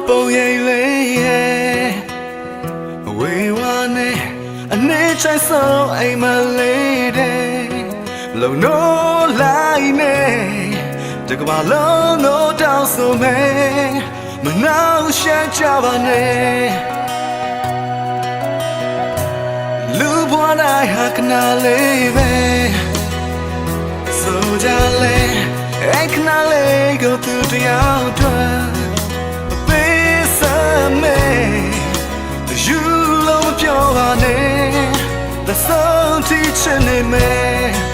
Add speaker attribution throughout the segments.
Speaker 1: ပုံရိပ်လေးဝေဝါနဲ့အနေချိုင်ဆုံးအိမ်မလေးတဲ့လုံနိုးလိုက်နဲ့တကဘာလုံးတော့တောင်းဆိုမယ်မနှောက်ရှက်ကြပါနဲ့လူဘွားတိုင်းဟာခဏလေးပဲဆိုကြလေအဲ့ခဏလေးကိုသူတယောက်တော့ပေးစမယ်ယူလို့မပြောပါနဲ့သဆုံးထိချင်နေမယ်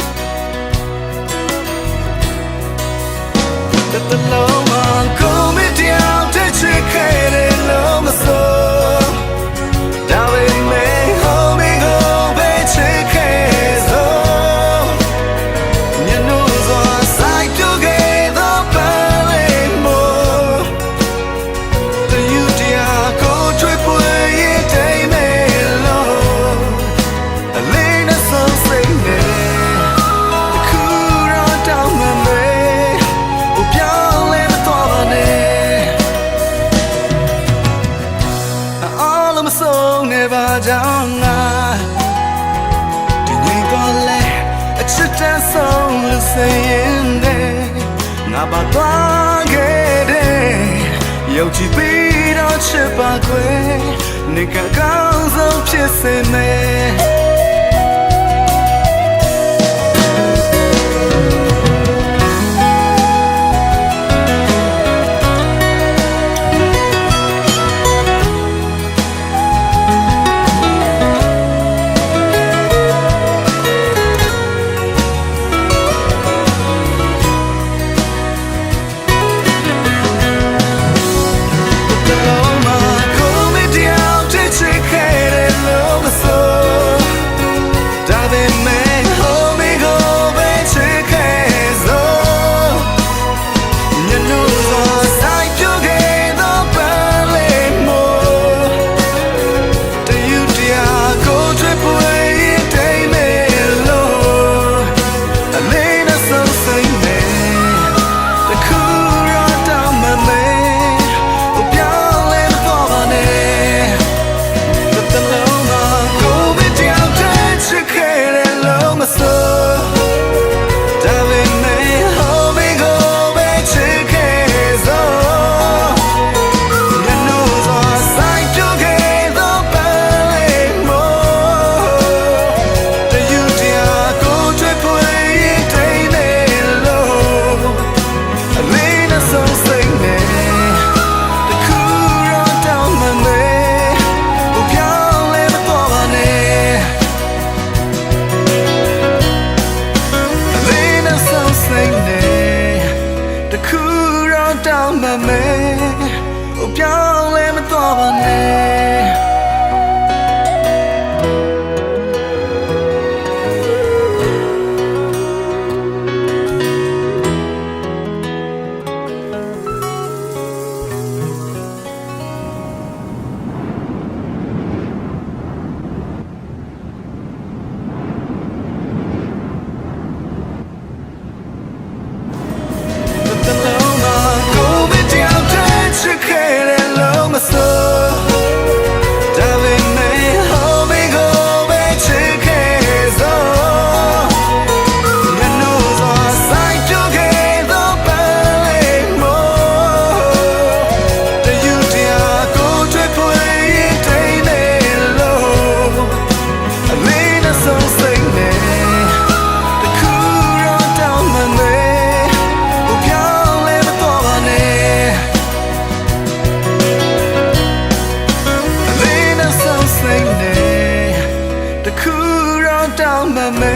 Speaker 1: တလုံးမကိုမတရားတဲ့ချစ်ခဲ့တယ်လို့မဆိုဒါပေမဲ့ homie go ပဲချစ်ခဲ့စို့ညနိုးစွာဆိုင်ပြုခဲ့သောပန်းလေးမို့တယူတရားကိုချွေပွေရဲ့တိမ်မဲ့လို့အလေးနဲ့ဆုံးစိတ်နဲ့တခုတော့တောင်းမှမယ်ဟိုပြောင်းလဲမသွားပါနဲ့အားလုံးမဆုံးနေပါကြောင်းငါဒီနေ့ကလည်းအချစ်တန်းဆုံးလို့ဆိုရင်ငါပါသွားခဲ့တယ်ယုံကြည်ပြီးတော့ချစ်ပါခွေနေကကောင်းဆုံးဖြစ်စေမယ်တောင်းမှမယ်ဟိုပြောင်းလဲမသွားပါနဲ့တောင်းမှမယ်